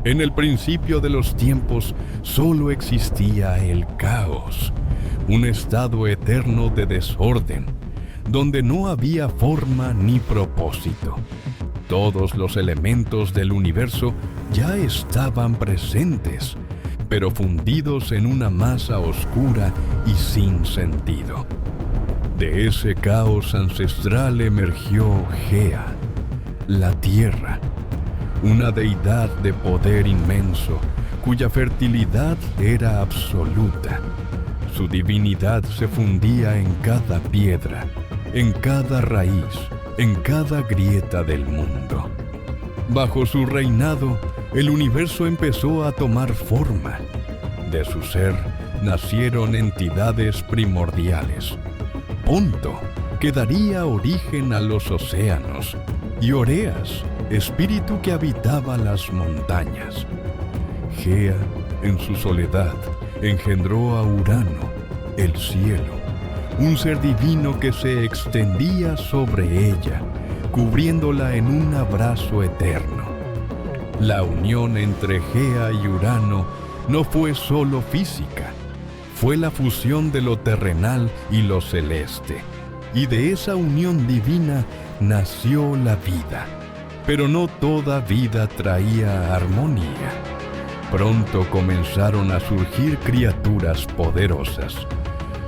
En el principio de los tiempos solo existía el caos, un estado eterno de desorden, donde no había forma ni propósito. Todos los elementos del universo ya estaban presentes, pero fundidos en una masa oscura y sin sentido. De ese caos ancestral emergió Gea, la tierra, una deidad de poder inmenso, cuya fertilidad era absoluta. Su divinidad se fundía en cada piedra, en cada raíz, en cada grieta del mundo. Bajo su reinado, el universo empezó a tomar forma. De su ser nacieron entidades primordiales. Ponto, que daría origen a los océanos, y Oreas, espíritu que habitaba las montañas. Gea, en su soledad, engendró a Urano, el cielo, un ser divino que se extendía sobre ella, cubriéndola en un abrazo eterno. La unión entre Gea y Urano no fue solo física, fue la fusión de lo terrenal y lo celeste, y de esa unión divina nació la vida. Pero no toda vida traía armonía. Pronto comenzaron a surgir criaturas poderosas.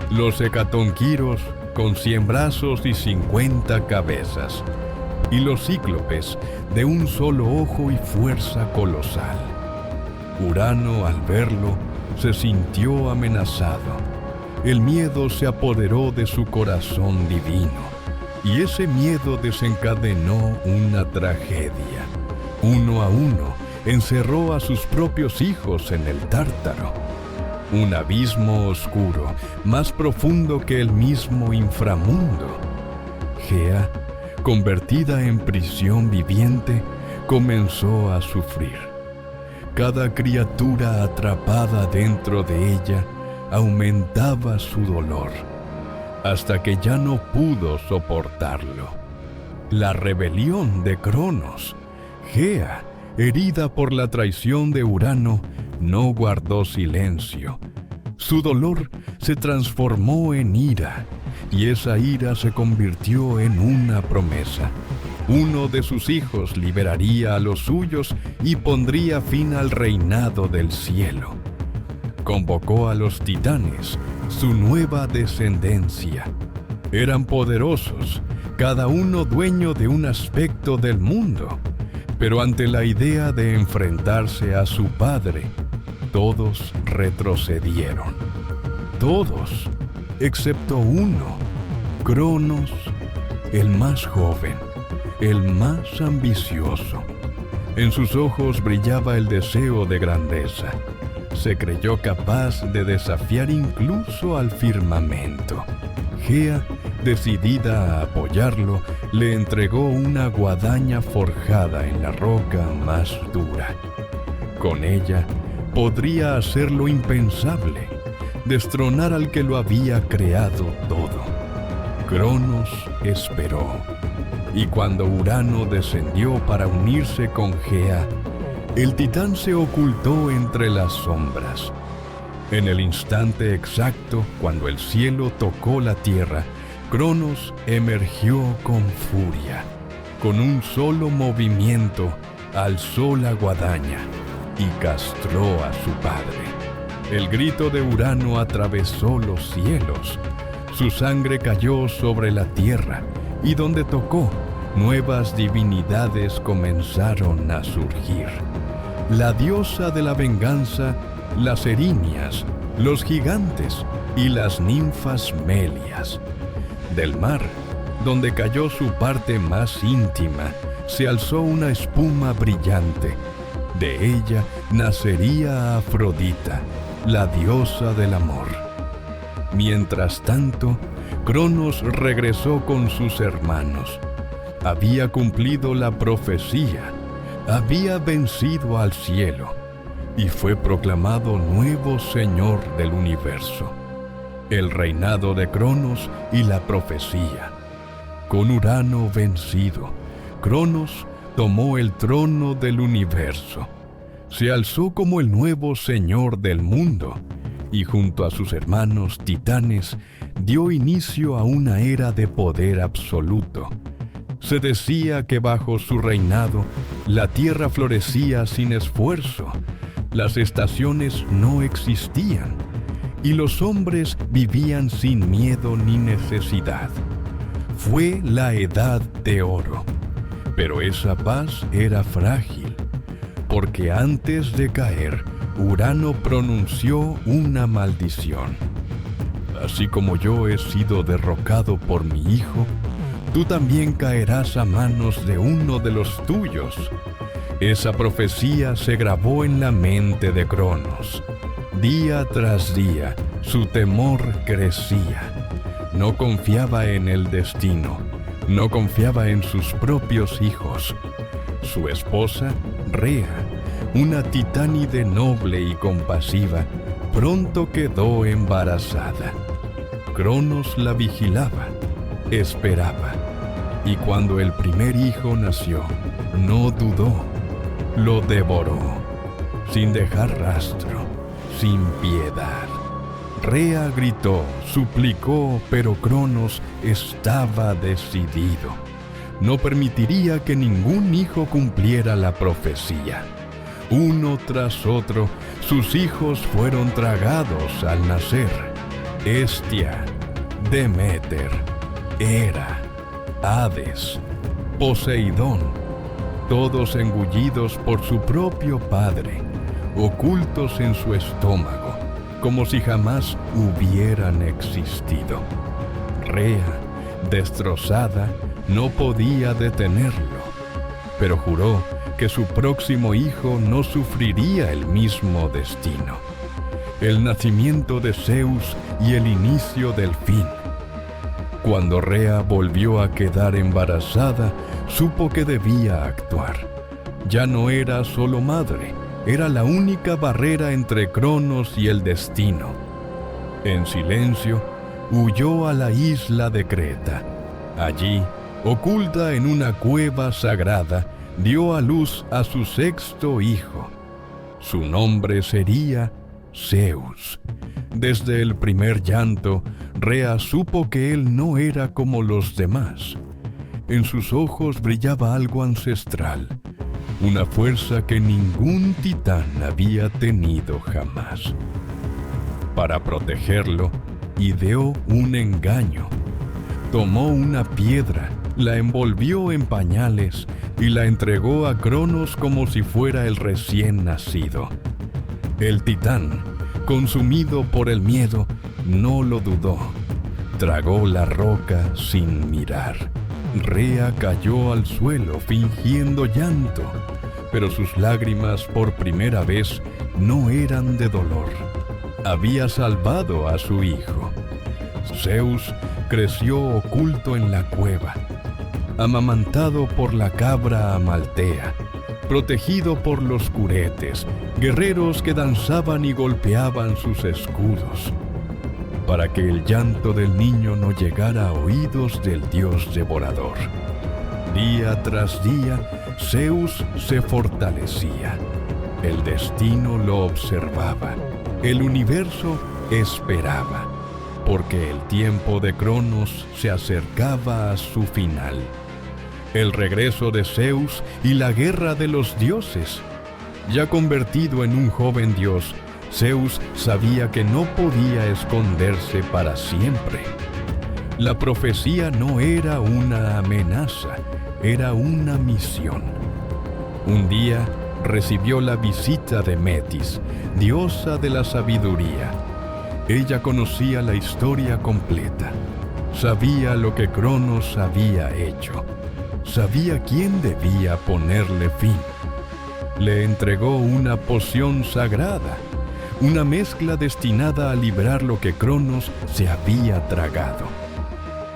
Los hecatonquiros, con 100 brazos y 50 cabezas, y los cíclopes, de un solo ojo y fuerza colosal. Urano, al verlo, se sintió amenazado. El miedo se apoderó de su corazón divino, y ese miedo desencadenó una tragedia. Uno a uno, encerró a sus propios hijos en el Tártaro, un abismo oscuro, más profundo que el mismo inframundo. Gea, convertida en prisión viviente, comenzó a sufrir. Cada criatura atrapada dentro de ella aumentaba su dolor, hasta que ya no pudo soportarlo. La rebelión de Cronos. Gea, herida por la traición de Urano, no guardó silencio. Su dolor se transformó en ira, y esa ira se convirtió en una promesa. Uno de sus hijos liberaría a los suyos y pondría fin al reinado del cielo. Convocó a los titanes, su nueva descendencia. Eran poderosos, cada uno dueño de un aspecto del mundo, pero ante la idea de enfrentarse a su padre, todos retrocedieron. Todos, excepto uno, Cronos, el más joven, el más ambicioso. En sus ojos brillaba el deseo de grandeza. Se creyó capaz de desafiar incluso al firmamento. Gea, decidida a apoyarlo, le entregó una guadaña forjada en la roca más dura. Con ella, podría hacer lo impensable, destronar al que lo había creado todo. Cronos esperó, y cuando Urano descendió para unirse con Gea, el titán se ocultó entre las sombras. En el instante exacto, cuando el cielo tocó la tierra, Cronos emergió con furia. Con un solo movimiento, alzó la guadaña y castró a su padre. El grito de Urano atravesó los cielos. Su sangre cayó sobre la tierra, y donde tocó, nuevas divinidades comenzaron a surgir. La diosa de la venganza, las erinias, los gigantes y las ninfas melias. Del mar, donde cayó su parte más íntima, se alzó una espuma brillante. De ella nacería Afrodita, la diosa del amor. Mientras tanto, Cronos regresó con sus hermanos. Había cumplido la profecía, había vencido al cielo y fue proclamado nuevo señor del universo. El reinado de Cronos y la profecía. Con Urano vencido, Cronos tomó el trono del universo. Se alzó como el nuevo señor del mundo y junto a sus hermanos titanes dio inicio a una era de poder absoluto. Se decía que bajo su reinado la tierra florecía sin esfuerzo, las estaciones no existían y los hombres vivían sin miedo ni necesidad. Fue la Edad de Oro, pero esa paz era frágil, porque antes de caer, Urano pronunció una maldición. Así como yo he sido derrocado por mi hijo, tú también caerás a manos de uno de los tuyos. Esa profecía se grabó en la mente de Cronos. Día tras día, su temor crecía. No confiaba en el destino, no confiaba en sus propios hijos. Su esposa, Rea, una titánide noble y compasiva, pronto quedó embarazada. Cronos la vigilaba, esperaba, y cuando el primer hijo nació, no dudó, lo devoró, sin dejar rastro, sin piedad. Rea gritó, suplicó, pero Cronos estaba decidido. No permitiría que ningún hijo cumpliera la profecía. Uno tras otro, sus hijos fueron tragados al nacer. Hestia, Deméter, Hera, Hades, Poseidón, todos engullidos por su propio padre, ocultos en su estómago, como si jamás hubieran existido. Rea, destrozada, no podía detenerlo, pero juró que su próximo hijo no sufriría el mismo destino. El nacimiento de Zeus y el inicio del fin. Cuando Rea volvió a quedar embarazada, supo que debía actuar. Ya no era solo madre, era la única barrera entre Cronos y el destino. En silencio, huyó a la isla de Creta. Allí, oculta en una cueva sagrada, dio a luz a su sexto hijo. Su nombre sería Zeus. Desde el primer llanto, Rea supo que él no era como los demás. En sus ojos brillaba algo ancestral, una fuerza que ningún titán había tenido jamás. Para protegerlo, ideó un engaño. Tomó una piedra, la envolvió en pañales y la entregó a Cronos como si fuera el recién nacido. El titán, consumido por el miedo, no lo dudó. Tragó la roca sin mirar. Rea cayó al suelo fingiendo llanto, pero sus lágrimas por primera vez no eran de dolor. Había salvado a su hijo. Zeus creció oculto en la cueva, amamantado por la cabra Amaltea, protegido por los curetes, guerreros que danzaban y golpeaban sus escudos, para que el llanto del niño no llegara a oídos del dios devorador. Día tras día, Zeus se fortalecía. El destino lo observaba. El universo esperaba, porque el tiempo de Cronos se acercaba a su final. El regreso de Zeus y la guerra de los dioses. Ya convertido en un joven dios, Zeus sabía que no podía esconderse para siempre. La profecía no era una amenaza, era una misión. Un día recibió la visita de Metis, diosa de la sabiduría. Ella conocía la historia completa. Sabía lo que Cronos había hecho. Sabía quién debía ponerle fin. Le entregó una poción sagrada, una mezcla destinada a librar lo que Cronos se había tragado.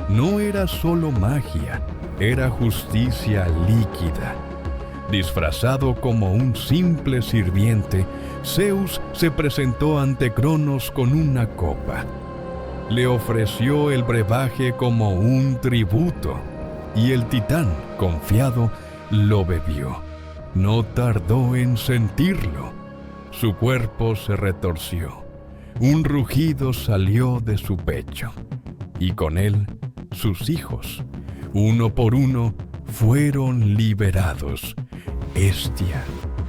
No era solo magia, era justicia líquida. Disfrazado como un simple sirviente, Zeus se presentó ante Cronos con una copa. Le ofreció el brebaje como un tributo, y el titán, confiado, lo bebió. no tardó en sentirlo. Su cuerpo se retorció. Un rugido salió de su pecho. Y con él, sus hijos, uno por uno, fueron liberados. Hestia,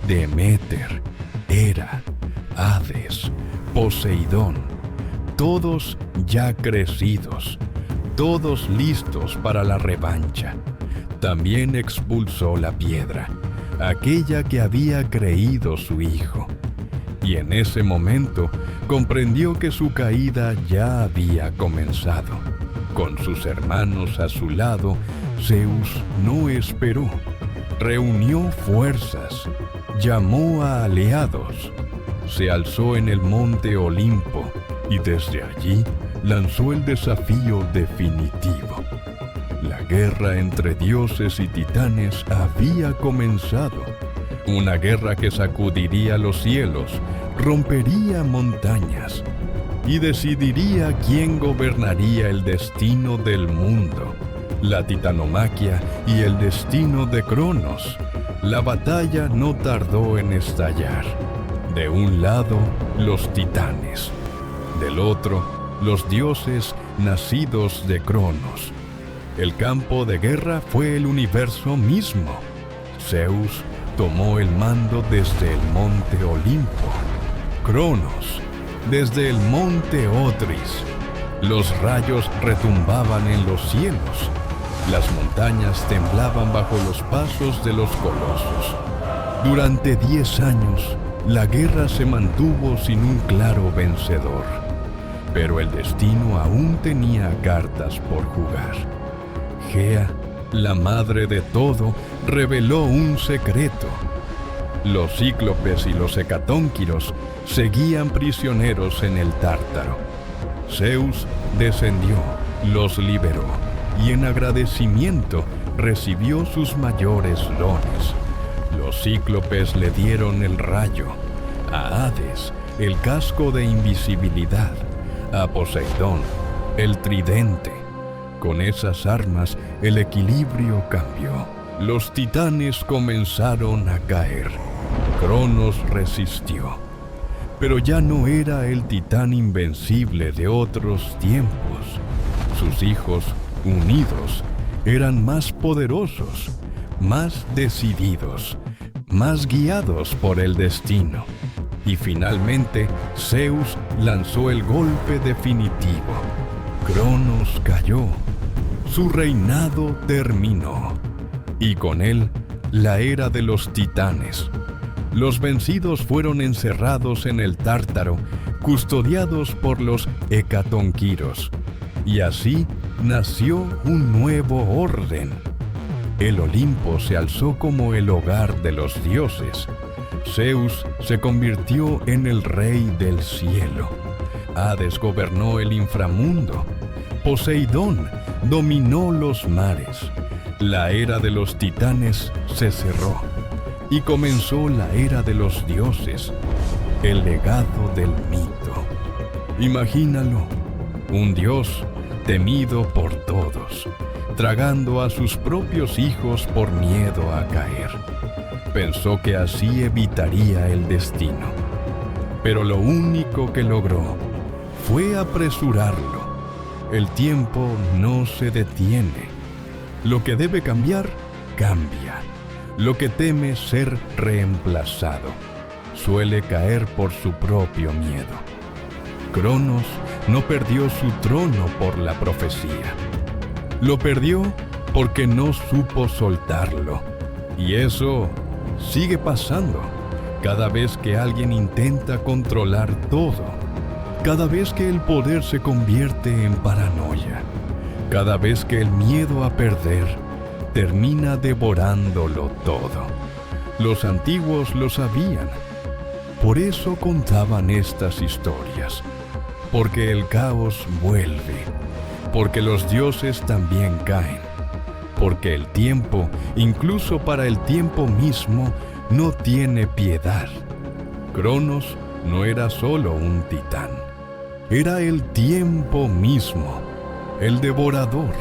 Deméter, Hera, Hades, Poseidón, todos ya crecidos, todos listos para la revancha. También expulsó la piedra, aquella que había creído su hijo. Y en ese momento comprendió que su caída ya había comenzado. Con sus hermanos a su lado, Zeus no esperó. Reunió fuerzas, llamó a aliados, se alzó en el monte Olimpo y desde allí lanzó el desafío definitivo. La guerra entre dioses y titanes había comenzado. Una guerra que sacudiría los cielos, rompería montañas y decidiría quién gobernaría el destino del mundo. La titanomaquia y el destino de Cronos. La batalla no tardó en estallar. De un lado, los titanes. Del otro, los dioses nacidos de Cronos. El campo de guerra fue el universo mismo. Zeus tomó el mando desde el monte Olimpo. Cronos, desde el monte Otris. Los rayos retumbaban en los cielos. Las montañas temblaban bajo los pasos de los colosos. Durante 10 años, la guerra se mantuvo sin un claro vencedor. Pero el destino aún tenía cartas por jugar. Gea, la madre de todo, reveló un secreto. Los cíclopes y los hecatónquiros seguían prisioneros en el Tártaro. Zeus descendió, los liberó y en agradecimiento recibió sus mayores dones. Los cíclopes le dieron el rayo, a Hades el casco de invisibilidad, a Poseidón el tridente. Con esas armas el equilibrio cambió. Los titanes comenzaron a caer. Cronos resistió. Pero ya no era el titán invencible de otros tiempos. Sus hijos, unidos, eran más poderosos, más decididos, más guiados por el destino. Y finalmente, Zeus lanzó el golpe definitivo. Cronos cayó. Su reinado terminó. Y con él, la era de los titanes. Los vencidos fueron encerrados en el Tártaro, custodiados por los hecatonquiros. Y así nació un nuevo orden. El Olimpo se alzó como el hogar de los dioses. Zeus se convirtió en el rey del cielo. Hades gobernó el inframundo. Poseidón dominó los mares. La era de los titanes se cerró y comenzó la era de los dioses, el legado del mito. Imagínalo, un dios temido por todos, tragando a sus propios hijos por miedo a caer. Pensó que así evitaría el destino, pero lo único que logró fue apresurarlo. El tiempo no se detiene. Lo que debe cambiar, cambia. Lo que teme ser reemplazado suele caer por su propio miedo. Cronos no perdió su trono por la profecía. Lo perdió porque no supo soltarlo. Y eso sigue pasando cada vez que alguien intenta controlar todo. Cada vez que el poder se convierte en paranoia. Cada vez que el miedo a perder termina devorándolo todo. Los antiguos lo sabían. Por eso contaban estas historias. Porque el caos vuelve. Porque los dioses también caen. Porque el tiempo, incluso para el tiempo mismo, no tiene piedad. Cronos no era solo un titán. Era el tiempo mismo, el devorador,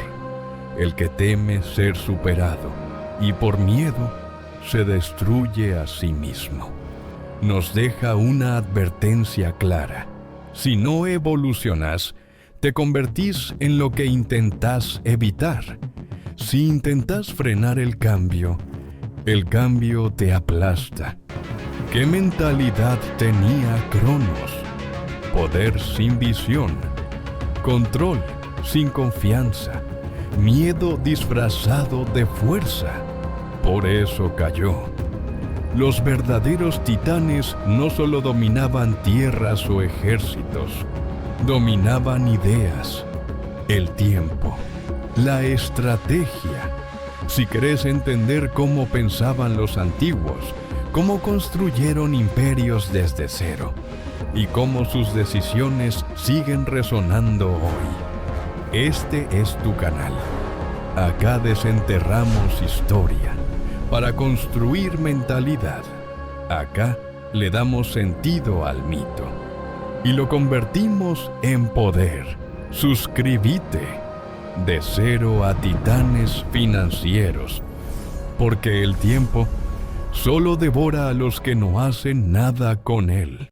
el que teme ser superado y por miedo se destruye a sí mismo. Nos deja una advertencia clara. Si no evolucionas, te convertís en lo que intentás evitar. Si intentás frenar el cambio te aplasta. ¿Qué mentalidad tenía Cronos? Poder sin visión, control sin confianza, miedo disfrazado de fuerza. Por eso cayó. Los verdaderos titanes no solo dominaban tierras o ejércitos, dominaban ideas, el tiempo, la estrategia. Si querés entender cómo pensaban los antiguos, cómo construyeron imperios desde cero y cómo sus decisiones siguen resonando hoy, este es tu canal. Acá desenterramos historia para construir mentalidad. Acá le damos sentido al mito y lo convertimos en poder. Suscríbete. De cero a titanes financieros, porque el tiempo solo devora a los que no hacen nada con él.